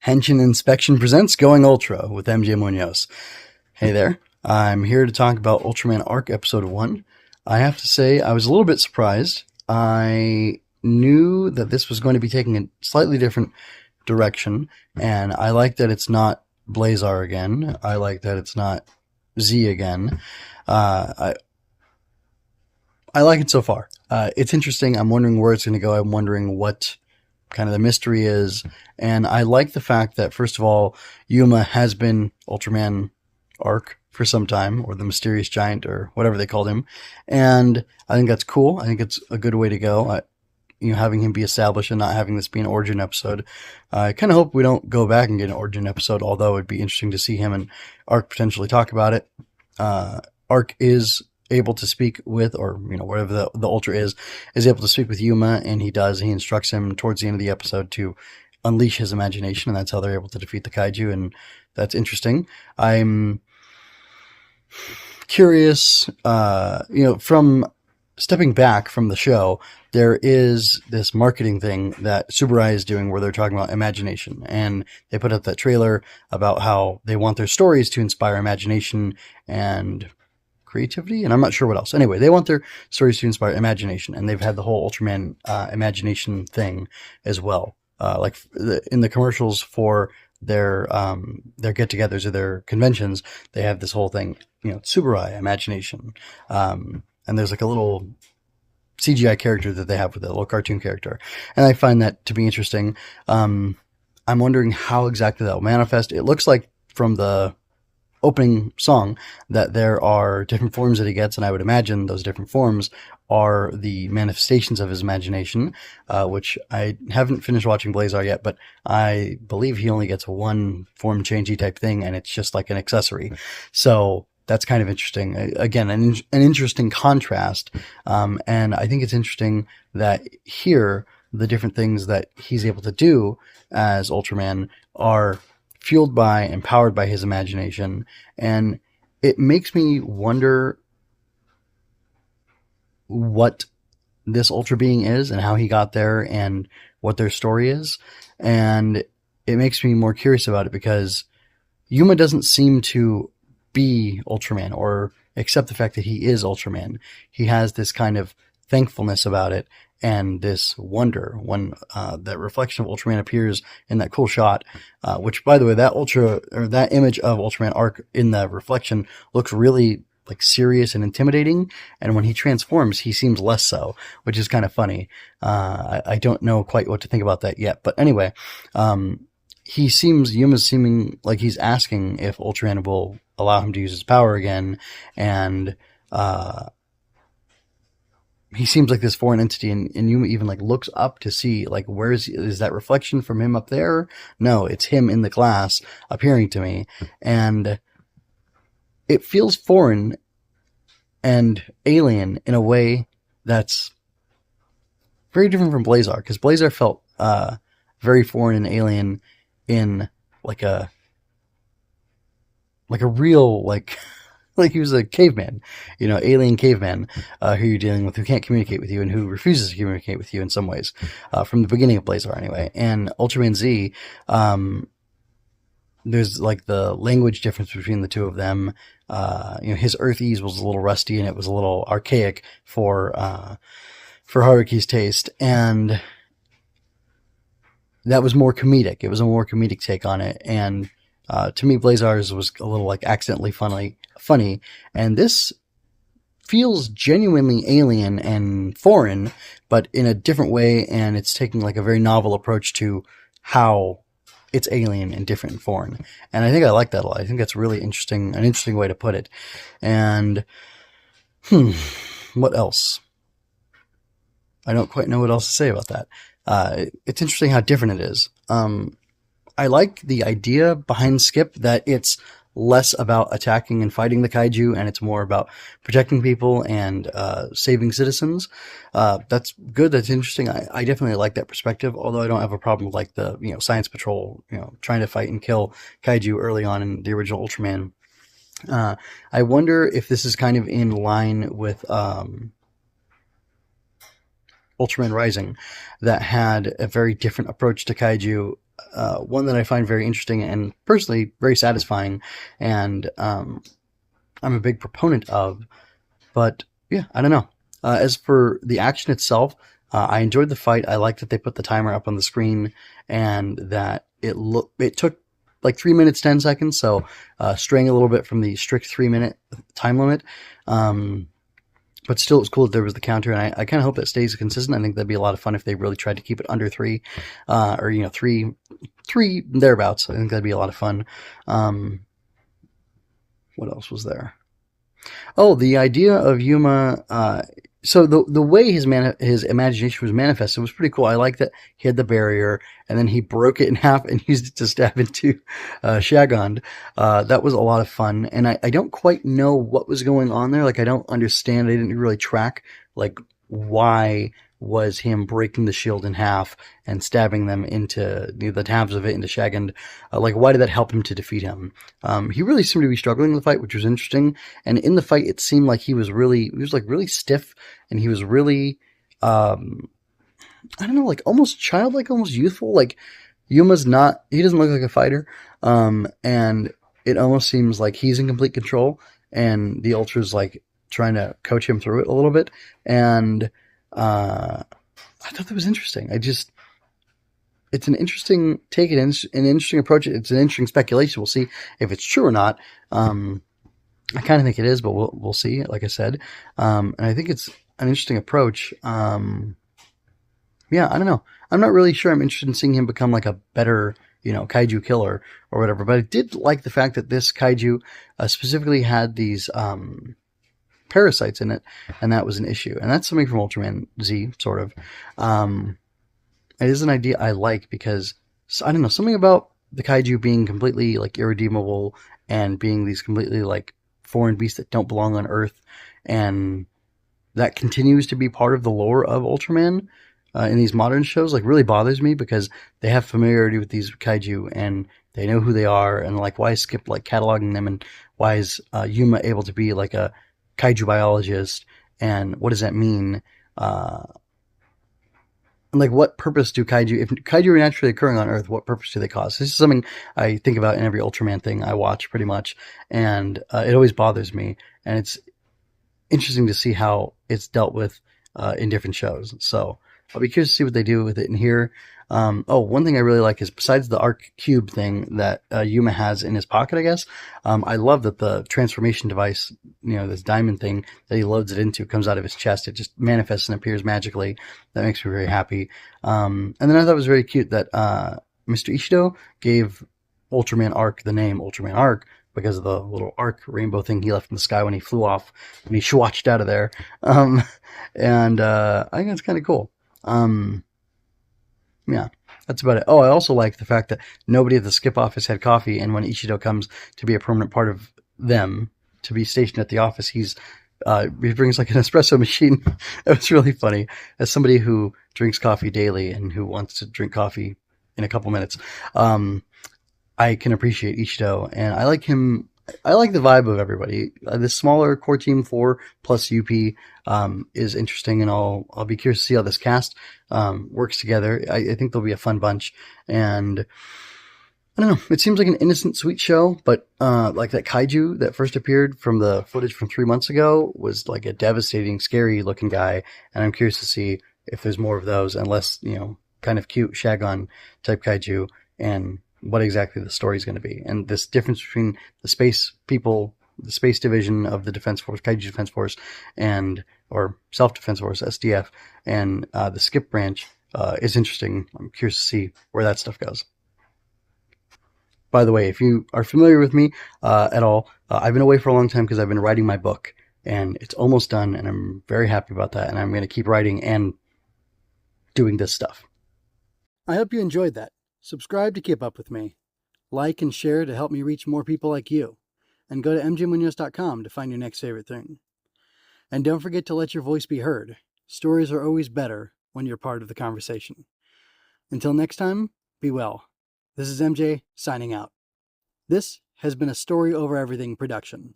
Henshin Inspection presents Going Ultra with MJ Munoz. Hey there, I'm here to talk about Ultraman Arc Episode 1. I have to say, I was a little bit surprised. I knew that this was going to be taking a slightly different direction, and I like that it's not Blazar again. I like that it's not Z again. I like it so far. It's interesting. I'm wondering where it's going to go. I'm wondering what kind of the mystery is. And I like the fact that, first of all, Yuma has been Ultraman Arc for some time, or the Mysterious Giant, or whatever they called him. And I think that's cool. I think it's a good way to go. Having him be established and not having this be an origin episode. I kind of hope we don't go back and get an origin episode, although it'd be interesting to see him and Arc potentially talk about it. Arc is able to speak with, or whatever the Ultra is able to speak with Yuma, and he does. He instructs him towards the end of the episode to unleash his imagination, and that's how they're able to defeat the kaiju, and that's interesting. I'm curious, from stepping back from the show, there is this marketing thing that Subarai is doing where they're talking about imagination, and they put up that trailer about how they want their stories to inspire imagination and creativity, and I'm not sure what else. Anyway, they want their stories to inspire imagination, and they've had the whole Ultraman imagination thing as well. In the commercials for their get-togethers or their conventions, they have this whole thing, Subarai imagination, and there's like a little CGI character that they have with a little cartoon character, and I find that to be interesting. I'm wondering how exactly that will manifest. It looks like from the opening song that there are different forms that he gets, and I would imagine those different forms are the manifestations of his imagination, which I haven't finished watching Blazar yet, but I believe he only gets one form changey type thing, and it's just like an accessory. So that's kind of interesting. Again, an interesting contrast, and I think it's interesting that here the different things that he's able to do as Ultraman are fueled by and powered by his imagination, and it makes me wonder what this Ultra being is and how he got there and what their story is, and it makes me more curious about it because Yuma doesn't seem to be Ultraman or accept the fact that he is Ultraman. He has this kind of thankfulness about it and this wonder when that reflection of Ultraman appears in that cool shot, which, by the way, that image of Ultraman Arc in the reflection looks really like serious and intimidating, and when he transforms, he seems less so, which is kind of funny. I don't know quite what to think about that yet, but anyway, Yuma's seeming like he's asking if Ultraman will allow him to use his power again, and he seems like this foreign entity, and Yuma even like looks up to see like where is that reflection from him up there? No, it's him in the glass appearing to me, and it feels foreign and alien in a way that's very different from Blazar, because Blazar felt very foreign and alien in like a real like he was a caveman, alien caveman who you're dealing with, who can't communicate with you and who refuses to communicate with you in some ways, from the beginning of Blazar anyway. And Ultraman Z, there's like the language difference between the two of them. His Earthies was a little rusty and it was a little archaic for Haruki's taste, and that was more comedic. It was a more comedic take on it, and to me, Blazar's was a little like accidentally funny, and this feels genuinely alien and foreign, but in a different way, and it's taking like a very novel approach to how it's alien and different and foreign, and I think I like that a lot. I think that's really interesting, an interesting way to put it. And what else? I don't quite know what else to say about that. It's interesting how different it is. I like the idea behind Skip, that it's less about attacking and fighting the kaiju, and it's more about protecting people and saving citizens. That's good. That's interesting. I definitely like that perspective, although I don't have a problem with like the Science Patrol trying to fight and kill kaiju early on in the original Ultraman. I wonder if this is kind of in line with Ultraman Rising, that had a very different approach to kaiju one that I find very interesting and personally very satisfying, and I'm a big proponent of. But yeah, I don't know. As for the action itself, I enjoyed the fight. I like that they put the timer up on the screen and that it took like 3 minutes 10 seconds, so straying a little bit from the strict 3 minute time limit. But still, it was cool that there was the counter, and I kind of hope that stays consistent. I think that'd be a lot of fun if they really tried to keep it under three, or three thereabouts. I think that'd be a lot of fun. What else was there? Oh, the idea of Yuma. So the way his imagination was manifested was pretty cool. I like that he had the barrier and then he broke it in half and used it to stab into Shagond. That was a lot of fun, and I don't quite know what was going on there. Like, I don't understand. I didn't really track like why was him breaking the shield in half and stabbing them into the tabs of it into Shagond. Like, why did that help him to defeat him? He really seemed to be struggling in the fight, which was interesting. And in the fight, it seemed like he was like really stiff, and he was really, I don't know, like almost childlike, almost youthful. Like, he doesn't look like a fighter. And it almost seems like he's in complete control, and the Ultra's like trying to coach him through it a little bit. And, I thought that was interesting. It's an interesting take, an interesting approach. It's an interesting speculation. We'll see if it's true or not. I kind of think it is, but we'll see. Like I said, and I think it's an interesting approach. Yeah, I don't know. I'm not really sure. I'm interested in seeing him become like a better, kaiju killer or whatever. But I did like the fact that this kaiju specifically had these parasites in it, and that was an issue. And that's something from Ultraman Z, sort of. It is an idea I like because, I don't know, something about the kaiju being completely like irredeemable and being these completely like foreign beasts that don't belong on Earth, and that continues to be part of the lore of Ultraman in these modern shows, like, really bothers me, because they have familiarity with these kaiju and they know who they are, and like, why is Skip like cataloging them, and why is Yuma able to be like a kaiju biologist, and what does that mean? Like, what purpose do kaiju, if kaiju are naturally occurring on Earth, what purpose do they cause? This is something I think about in every Ultraman thing I watch, pretty much, and it always bothers me, and it's interesting to see how it's dealt with in different shows. So I'll be curious to see what they do with it in here. One thing I really like is, besides the Arc Cube thing that Yuma has in his pocket, I guess, I love that the transformation device, this diamond thing that he loads it into, comes out of his chest. It just manifests and appears magically. That makes me very happy. And then I thought it was very cute that Mr. Ishido gave Ultraman Arc the name Ultraman Arc because of the little arc rainbow thing he left in the sky when he flew off, when he swatched out of there. And I think that's kind of cool. Yeah, that's about it. Oh, I also like the fact that nobody at the skip office had coffee, and when Ishido comes to be a permanent part of them, to be stationed at the office, he brings like an espresso machine. It was really funny. As somebody who drinks coffee daily and who wants to drink coffee in a couple minutes, I can appreciate Ishido, and I like him. I like the vibe of everybody. This smaller core team 4 plus UP is interesting, and I'll be curious to see how this cast works together. I think they'll be a fun bunch, and I don't know. It seems like an innocent, sweet show, but like that kaiju that first appeared from the footage from 3 months ago was like a devastating, scary looking guy, and I'm curious to see if there's more of those, and less, kind of cute Shagon type kaiju, and what exactly the story is going to be, and this difference between the space people, the space division of the Defense Force, Kaiju Defense Force, or Self Defense Force (SDF), and the Skip branch is interesting. I'm curious to see where that stuff goes. By the way, if you are familiar with me at all, I've been away for a long time because I've been writing my book, and it's almost done, and I'm very happy about that, and I'm going to keep writing and doing this stuff. I hope you enjoyed that. Subscribe to keep up with me. Like and share to help me reach more people like you. And go to mjmunoz.com to find your next favorite thing. And don't forget to let your voice be heard. Stories are always better when you're part of the conversation. Until next time, be well. This is MJ signing out. This has been a Story Over Everything production.